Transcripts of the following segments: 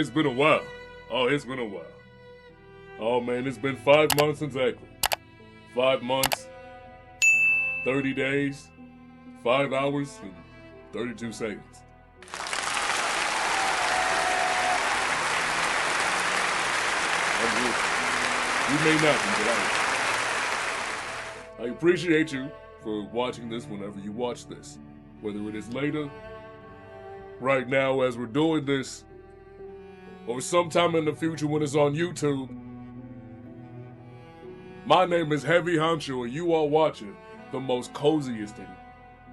It's been a while. Oh, it's been a while. Oh man, it's been 5 months exactly. 5 months, 30 days, 5 hours, and 32 seconds. We may not be, but I appreciate you for watching this whenever you watch this. Whether it is later, right now as we're doing this, or sometime in the future when it's on YouTube. My name is HeveeHvncho, and you are watching the most coziest and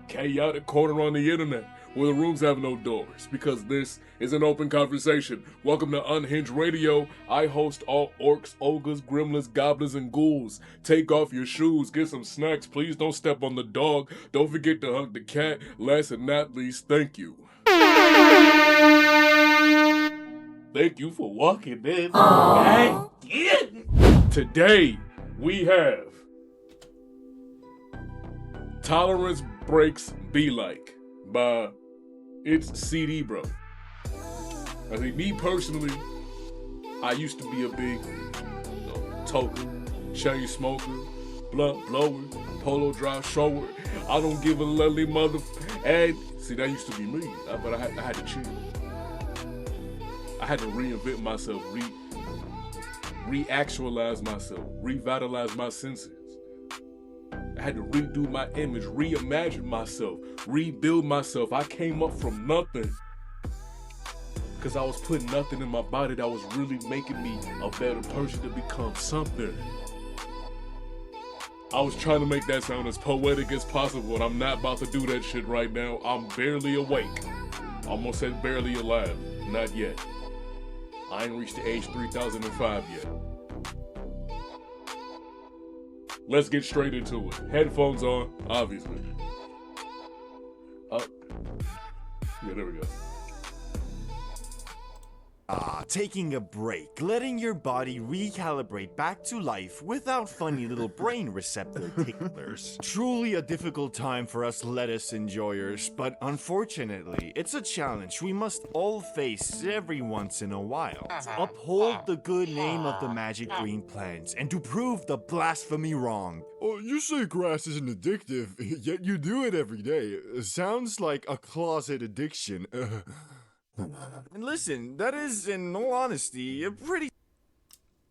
chaotic corner on the internet where the rooms have no doors, because this is an open conversation. Welcome to Unhinged Radio. I host all orcs, ogres, gremlins, goblins, and ghouls. Take off your shoes, get some snacks, please don't step on the dog, don't forget to hug the cat. Last and not least, thank you. Thank you for walking in. Today, we have Tolerance Breaks Be Like by It's CD Bro. I think me personally, I used to be a big toker, chain smoker, blunt blower, polo drive shower. I don't give a lily mother. And see, that used to be me, but I had to chill. I had to reinvent myself, re-actualize myself, revitalize my senses. I had to redo my image, reimagine myself, rebuild myself. I came up from nothing because I was putting nothing in my body that was really making me a better person to become something. I was trying to make that sound as poetic as possible, and I'm not about to do that shit right now. I'm barely awake. Almost said barely alive. Not yet. I ain't reached the age 3005 yet. Let's get straight into it. Headphones on, obviously. Yeah, there we go. Taking a break, letting your body recalibrate back to life without funny little brain receptor ticklers. Truly a difficult time for us lettuce enjoyers, but unfortunately, it's a challenge we must all face every once in a while. To uphold the good name of the magic green plants and to prove the blasphemy wrong. Oh, you say grass isn't addictive, yet you do it every day. Sounds like a closet addiction. And listen, that is, in all honesty, a pretty...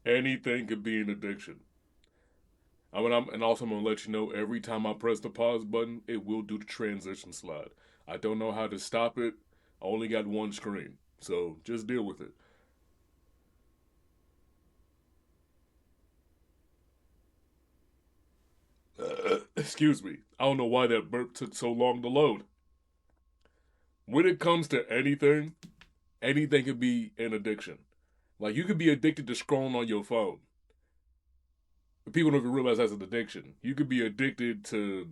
Anything could be an addiction. And also I'm going to let you know, every time I press the pause button, it will do the transition slide. I don't know how to stop it. I only got one screen, so just deal with it. Excuse me. I don't know why that burp took so long to load. When it comes to anything could be an addiction. Like, you could be addicted to scrolling on your phone. But people don't even realize that's an addiction. You could be addicted to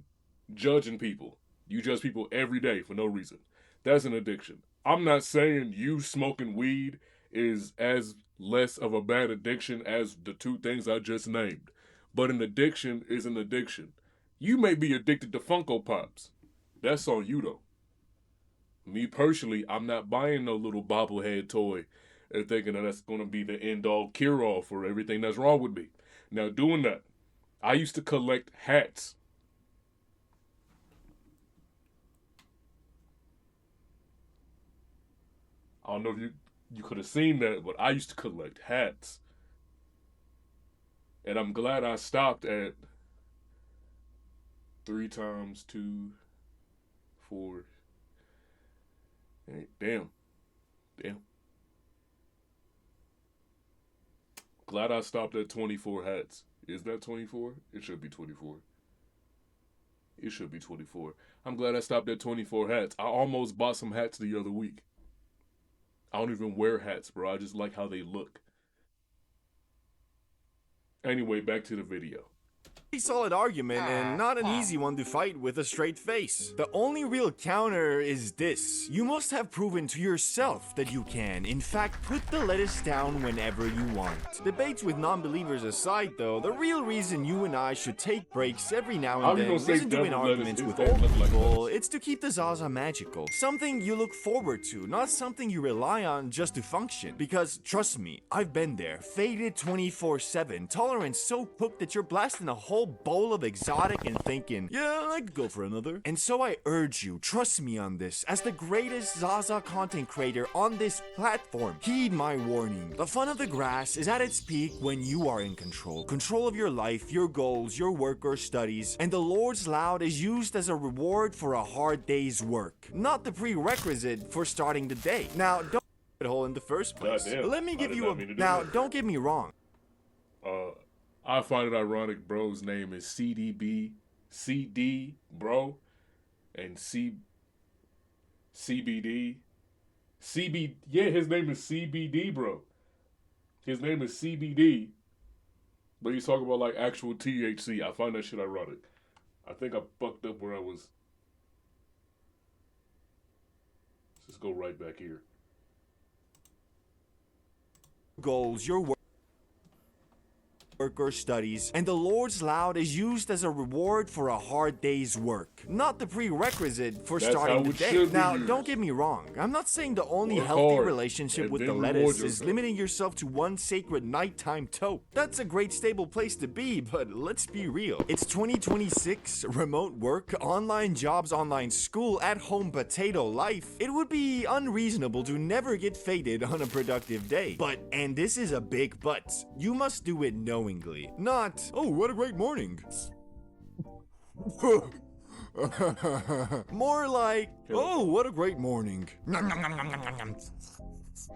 judging people. You judge people every day for no reason. That's an addiction. I'm not saying you smoking weed is as less of a bad addiction as the two things I just named. But an addiction is an addiction. You may be addicted to Funko Pops. That's on you, though. Me personally, I'm not buying no little bobblehead toy and thinking that that's going to be the end-all cure-all for everything that's wrong with me. Now, doing that, I used to collect hats. I don't know if you could have seen that, but I used to collect hats. And I'm glad I stopped at 3 times 2, 4... Damn. Glad I stopped at 24 hats. Is that 24? It should be 24. It should be 24. I'm glad I stopped at 24 hats. I almost bought some hats the other week. I don't even wear hats, bro. I just like how they look. Anyway, back to the video. solid argument and not an easy one to fight with a straight face. The only real counter is this: you must have proven to yourself that you can, in fact, put the lettuce down whenever you want. Debates with non-believers aside though, the real reason you and I should take breaks every now and then isn't to win arguments with old people, it's to keep the Zaza magical. Something you look forward to, not something you rely on just to function. Because, trust me, I've been there. Faded 24/7, tolerance so cooked that you're blasting a whole bowl of exotic and thinking, yeah, I could go for another. And so I urge you, trust me on this, as the greatest Zaza content creator on this platform, heed my warning. The fun of the grass is at its peak when you are in control. Control of your life, your goals, your work or studies, and the Lord's loud is used as a reward for a hard day's work, not the prerequisite for starting the day. Now, don't put a hole in the first place. Let me give you a... Now, don't get me wrong. I find it ironic bro's name is CD, bro, and CBD. Yeah, his name is CBD, bro. His name is CBD, but he's talking about like actual THC. I find that shit ironic. I think I fucked up where I was. Let's just go right back here. Goals, your work or studies, and the Lord's loud is used as a reward for a hard day's work, not the prerequisite for starting the day. Now, don't get me wrong, I'm not saying the only healthy relationship with the lettuce is limiting yourself to one sacred nighttime toke. That's a great stable place to be, but let's be real. It's 2026, remote work, online jobs, online school, at-home potato life. It would be unreasonable to never get faded on a productive day. But, and this is a big but, you must do it knowingly. Not, oh, what a great morning. More like, oh, what a great morning.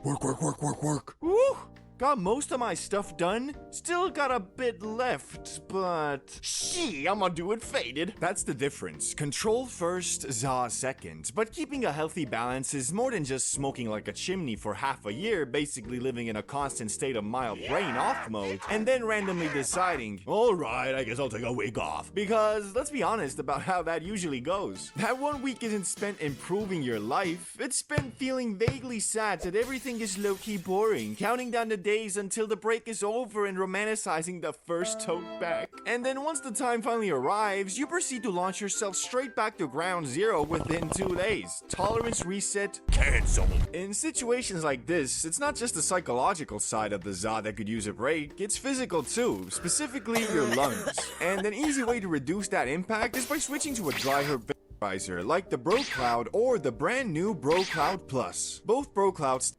Work. Woo! Got most of my stuff done. Still got a bit left, but I'm gonna do it faded. That's the difference. Control first, za second. But keeping a healthy balance is more than just smoking like a chimney for half a year, basically living in a constant state of mild brain off mode, and then randomly deciding, alright, I guess I'll take a week off. Because let's be honest about how that usually goes. That 1 week isn't spent improving your life, it's spent feeling vaguely sad that everything is low-key boring, counting down the days until the break is over and romanticizing the first tote back. And then once the time finally arrives, you proceed to launch yourself straight back to ground zero within 2 days. Tolerance reset, cancelled. In situations like this, it's not just the psychological side of the za that could use a break, it's physical too, specifically your lungs. And an easy way to reduce that impact is by switching to a dry herb vaporizer like the Bro Cloud or the brand new Bro Cloud Plus. Both Bro Clouds.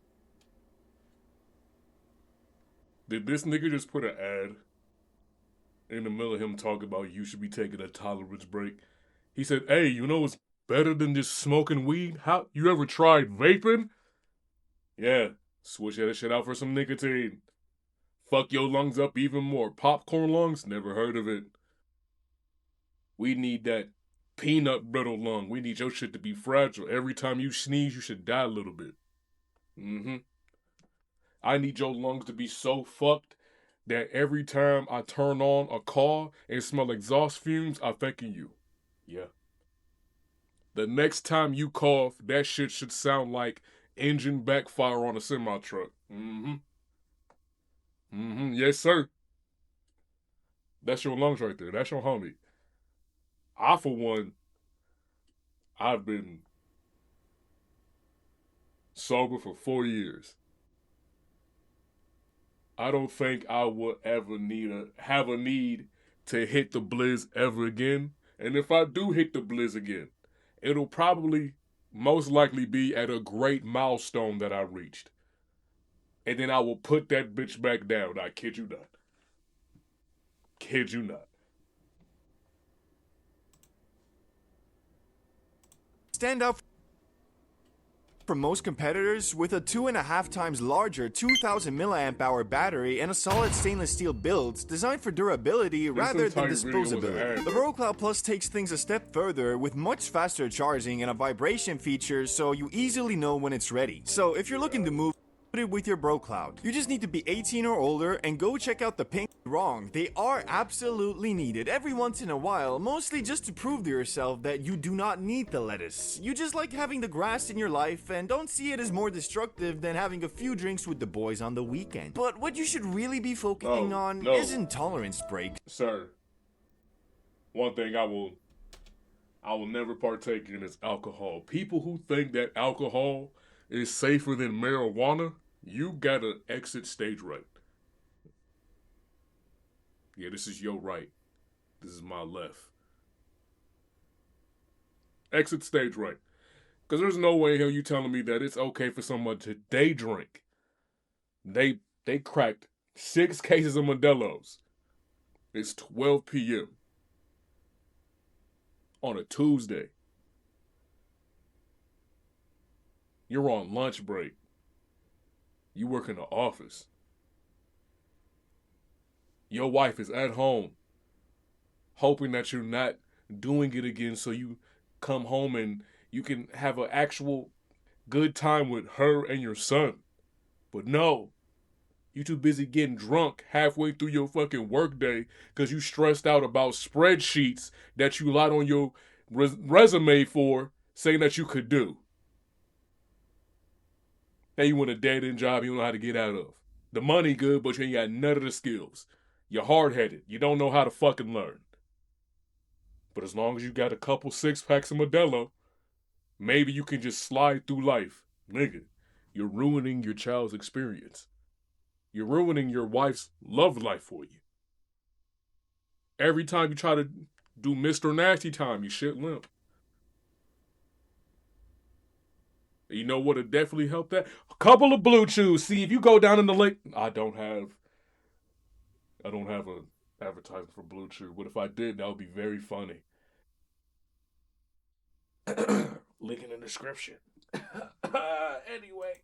Did this nigga just put an ad in the middle of him talking about you should be taking a tolerance break? He said, hey, you know what's better than just smoking weed? How, you ever tried vaping? Yeah, switch that shit out for some nicotine. Fuck your lungs up even more. Popcorn lungs? Never heard of it. We need that peanut brittle lung. We need your shit to be fragile. Every time you sneeze, you should die a little bit. I need your lungs to be so fucked that every time I turn on a car and smell exhaust fumes, I'm thanking you. Yeah. The next time you cough, that shit should sound like engine backfire on a semi-truck. Yes, sir. That's your lungs right there. That's your homie. I, for one, I've been sober for 4 years. I don't think I will ever have a need to hit the blizz ever again. And if I do hit the blizz again, it'll probably most likely be at a great milestone that I reached. And then I will put that bitch back down. I kid you not. Kid you not. Stand up from most competitors with a 2.5 times larger 2000 milliamp hour battery and a solid stainless steel build designed for durability rather than disposability. The Bro Cloud Plus takes things a step further with much faster charging and a vibration feature so you easily know when it's ready. So if you're looking to move it with your bro cloud. You just need to be 18 or older and go check out the Pink Wrong. They are absolutely needed every once in a while, mostly just to prove to yourself that you do not need the lettuce. You just like having the grass in your life and don't see it as more destructive than having a few drinks with the boys on the weekend. But what you should really be focusing on isn't tolerance break. Sir, one thing I will never partake in is alcohol. People who think that alcohol is safer than marijuana, you gotta exit stage right. Yeah, this is your right. This is my left. Exit stage right. Because there's no way in hell you telling me that it's okay for someone to day drink. They cracked 6 cases of Modelo's. It's 12 p.m. on a Tuesday. You're on lunch break. You work in the office. Your wife is at home, hoping that you're not doing it again so you come home and you can have an actual good time with her and your son. But no, you too busy getting drunk halfway through your fucking workday because you stressed out about spreadsheets that you lied on your resume for saying that you could do. Now you want a dead-end job you don't know how to get out of. The money good, but you ain't got none of the skills. You're hard-headed. You don't know how to fucking learn. But as long as you got a couple 6-packs of Modelo, maybe you can just slide through life. Nigga, you're ruining your child's experience. You're ruining your wife's love life for you. Every time you try to do Mr. Nasty time, you shit limp. You know what would definitely help that? A couple of Blue Chews. See, if you go down in the lake, I don't have a advertisement for Blue Chew, but if I did, that would be very funny. Link in the description. Anyway.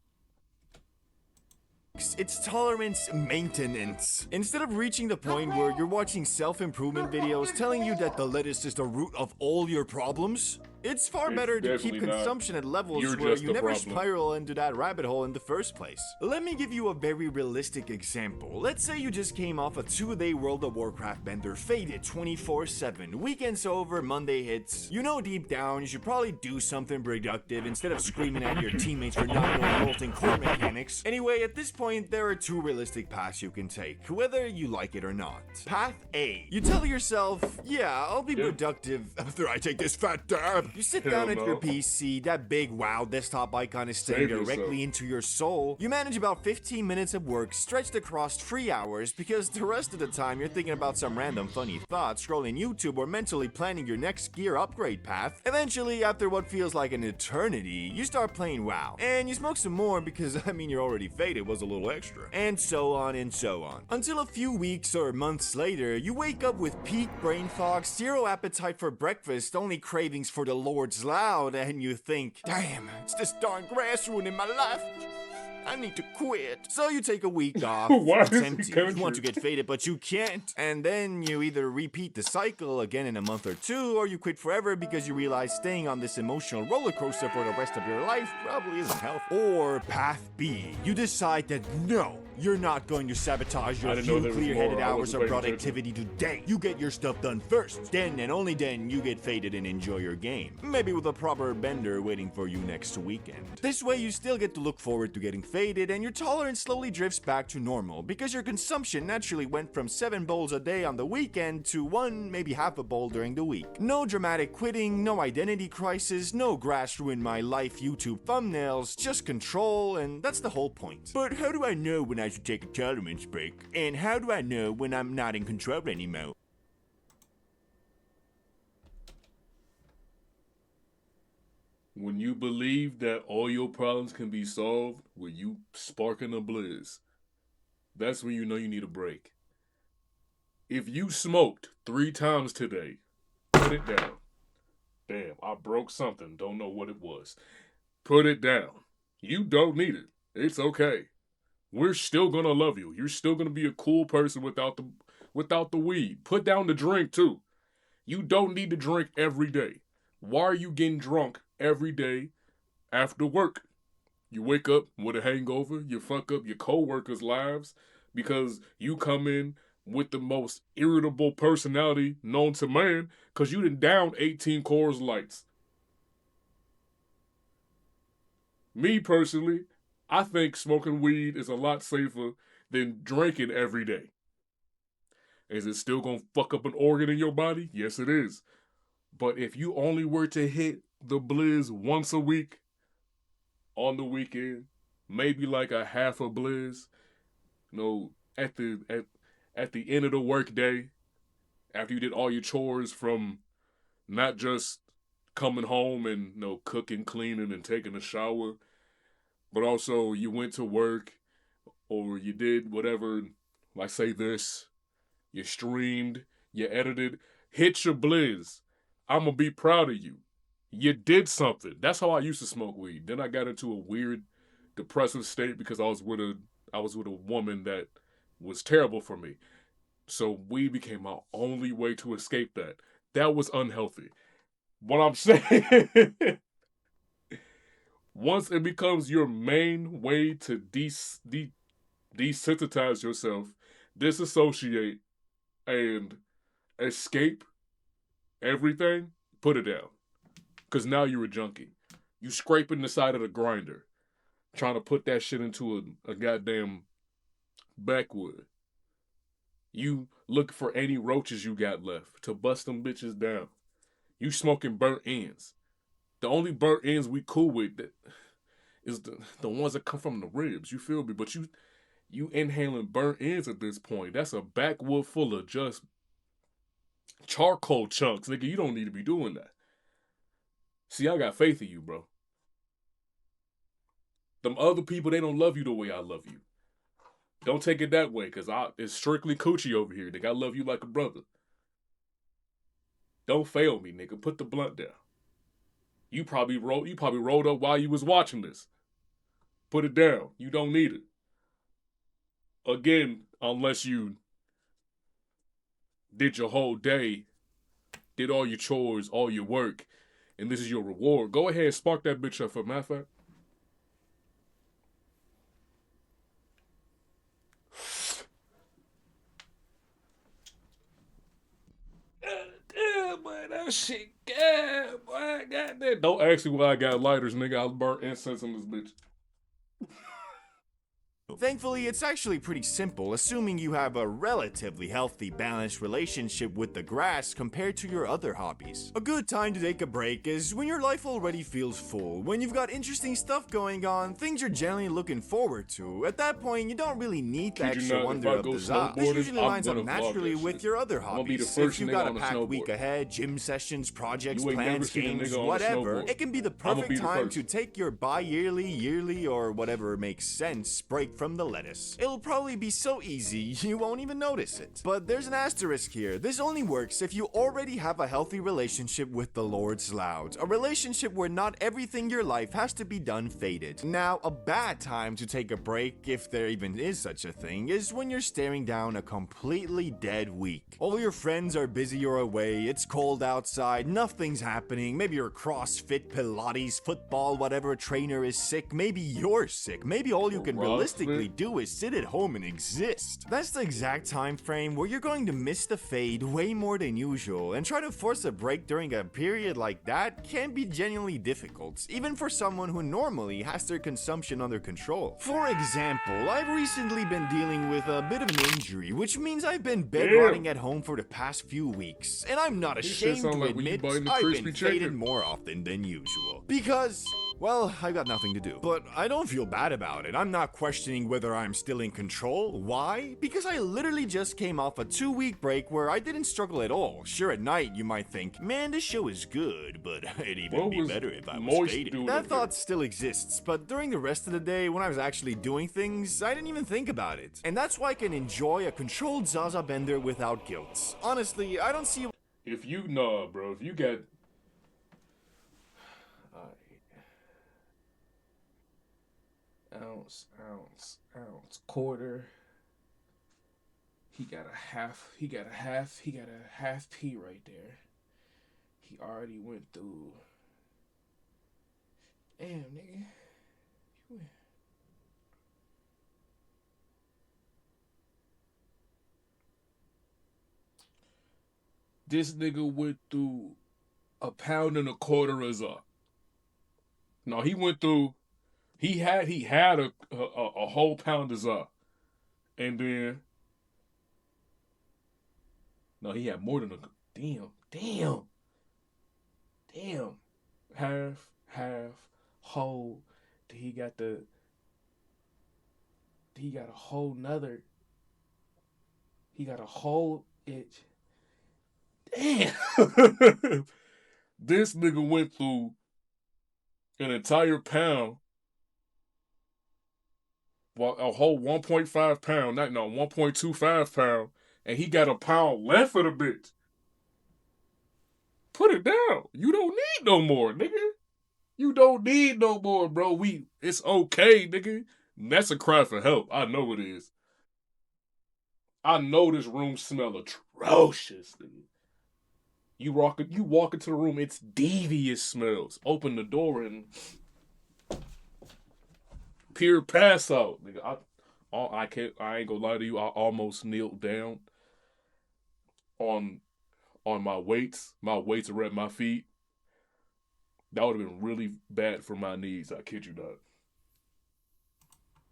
It's tolerance maintenance. Instead of reaching the point where you're watching self-improvement videos telling you that the lettuce is the root of all your problems, it's far better to keep consumption at levels where you never spiral into that rabbit hole in the first place. Let me give you a very realistic example. Let's say you just came off a 2-day World of Warcraft bender, faded 24/7, weekend's over, Monday hits. You know deep down you should probably do something productive instead of screaming at your teammates for not knowing molten core mechanics. Anyway, at this point, there are 2 realistic paths you can take, whether you like it or not. Path A. You tell yourself, yeah, I'll be productive after I take this fat dab. You sit down at your PC, that big WoW desktop icon is staring directly into your soul. You manage about 15 minutes of work stretched across 3 hours because the rest of the time you're thinking about some random funny thoughts, scrolling YouTube, or mentally planning your next gear upgrade path. Eventually, after what feels like an eternity, you start playing WoW. And you smoke some more because, you're already faded was a little extra. And so on and so on. Until a few weeks or months later, you wake up with peak brain fog, 0 appetite for breakfast, only cravings for the Lord's loud, and you think, damn, it's this darn grass ruining my life. I need to quit. So you take a week off. It's empty. You want to get faded, but you can't. And then you either repeat the cycle again in a month or 2, or you quit forever because you realize staying on this emotional roller coaster for the rest of your life probably isn't healthy. Or path B. You decide that no, you're not going to sabotage your few clear-headed hours of productivity today. You get your stuff done first. Then and only then you get faded and enjoy your game. Maybe with a proper bender waiting for you next weekend. This way you still get to look forward to getting faded and your tolerance slowly drifts back to normal because your consumption naturally went from 7 bowls a day on the weekend to 1, maybe half a bowl during the week. No dramatic quitting, no identity crisis, no grass ruin my life YouTube thumbnails, just control, and that's the whole point. But how do I know when I should take a tolerance break? And how do I know when I'm not in control anymore? When you believe that all your problems can be solved with you sparking a blizz, that's when you know you need a break. If you smoked 3 times today, put it down. Damn, I broke something, don't know what it was. Put it down. You don't need it. It's okay. We're still gonna love you. You're still gonna be a cool person without the weed. Put down the drink too. You don't need to drink every day. Why are you getting drunk every day after work? You wake up with a hangover. You fuck up your co-workers' lives because you come in with the most irritable personality known to man because you done down 18 Coors Lights. Me personally, I think smoking weed is a lot safer than drinking every day. Is it still gonna fuck up an organ in your body? Yes, it is. But if you only were to hit the blizz once a week on the weekend, maybe like a half a blizz, at the end of the workday, after you did all your chores from not just coming home and cooking, cleaning, and taking a shower, but also you went to work or you did whatever, like say this, you streamed, you edited, hit your blizz. I'm gonna be proud of you. You did something. That's how I used to smoke weed. Then I got into a weird depressive state because I was with a woman that was terrible for me. So weed became my only way to escape that. That was unhealthy. What I'm saying, once it becomes your main way to desensitize yourself, disassociate, and escape everything, put it down. Because now you're a junkie. You scraping the side of the grinder, trying to put that shit into a goddamn backwood. You look for any roaches you got left to bust them bitches down. You smoking burnt ends. The only burnt ends we cool with that is the ones that come from the ribs. You feel me? But you inhaling burnt ends at this point. That's a backwood full of just charcoal chunks, nigga. You don't need to be doing that. See, I got faith in you, bro. Them other people, they don't love you the way I love you. Don't take it that way, because it's strictly coochie over here, nigga. I love you like a brother. Don't fail me, nigga. Put the blunt down. You probably rolled up while you was watching this. Put it down. You don't need it. Again, unless you did your whole day, did all your chores, all your work, and this is your reward. Go ahead and spark that bitch up for matter of fact. Yeah, boy, that shit, yeah, boy, I got that. Don't ask me why I got lighters, nigga. I burnt incense in this bitch. Thankfully, it's actually pretty simple, assuming you have a relatively healthy, balanced relationship with the grass compared to your other hobbies. A good time to take a break is when your life already feels full, when you've got interesting stuff going on, things you're generally looking forward to. At that point, you don't really need the extra wonder of the za. This usually lines up naturally with your other hobbies. If you've got a packed week ahead, gym sessions, projects, plans, games, whatever, it can be the perfect time to take your bi-yearly, yearly, or whatever makes sense break from the lettuce. It'll probably be so easy you won't even notice it. But there's an asterisk here. This only works if you already have a healthy relationship with the Lord's Loud. A relationship where not everything in your life has to be done faded. Now, a bad time to take a break, if there even is such a thing, is when you're staring down a completely dead week. All your friends are busy or away, it's cold outside, nothing's happening, maybe your CrossFit, Pilates, football, whatever trainer is sick, maybe you're sick, maybe all you can realistically do is sit at home and exist. That's the exact time frame where you're going to miss the fade way more than usual, and try to force a break during a period like that can be genuinely difficult, even for someone who normally has their consumption under control. For example, I've recently been dealing with a bit of an injury, which means I've been bedrotting at home for the past few weeks, and I'm not ashamed to admit I've been faded more often than usual. Because, well, I've got nothing to do. But I don't feel bad about it. I'm not questioning whether I'm still in control. Why? Because I literally just came off a 2-week break where I didn't struggle at all. Sure, at night you might think, man, this show is good, but it'd even be better if I was faded. That thought still exists, but during the rest of the day when I was actually doing things, I didn't even think about it. And that's why I can enjoy a controlled Zaza bender without guilt. Honestly, I don't see... If you got... ounce, quarter. He got a half P right there. He already went through. Damn, nigga. This nigga went through 1.25 pounds of Za. No, he went through. He had a whole pound of Za, and then no, he had more than a damn. Half, whole. He got a whole nother. He got a whole itch. Damn. This nigga went through an entire pound, well, a whole 1.5 pound, 1.25 pound, and he got a pound left for the bitch. Put it down. You don't need no more, nigga. You don't need no more, bro. It's okay, nigga. That's a cry for help. I know it is. I know this room smell atrocious, nigga. You walk into the room, it's devious smells. Open the door and pure pass out, nigga. I ain't gonna lie to you. I almost kneeled down on my weights. My weights are at my feet. That would have been really bad for my knees. I kid you not.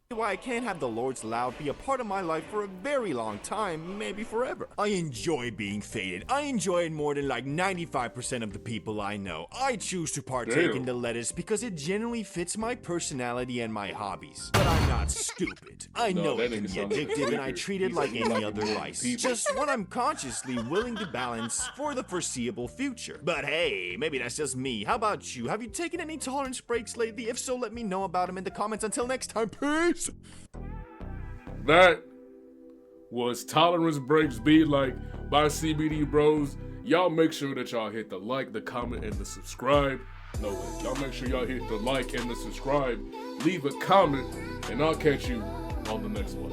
Why I can't have the Lord's Loud be a part of my life for a very long time, maybe forever. I enjoy being faded. I enjoy it more than like 95% of the people I know. I choose to partake in the lettuce because it generally fits my personality and my hobbies. But I'm not stupid. I know it can be addictive and I treat it like any other vice. Just one I'm consciously willing to balance for the foreseeable future. But hey, maybe that's just me. How about you? Have you taken any tolerance breaks lately? If so, let me know about them in the comments. Until next time, peace! That was Tolerance Breaks Be Like by CBD Bros. Y'all make sure that y'all hit the like, the comment, and the subscribe. No way. Y'all make sure y'all hit the like and the subscribe. Leave a comment, and I'll catch you on the next one.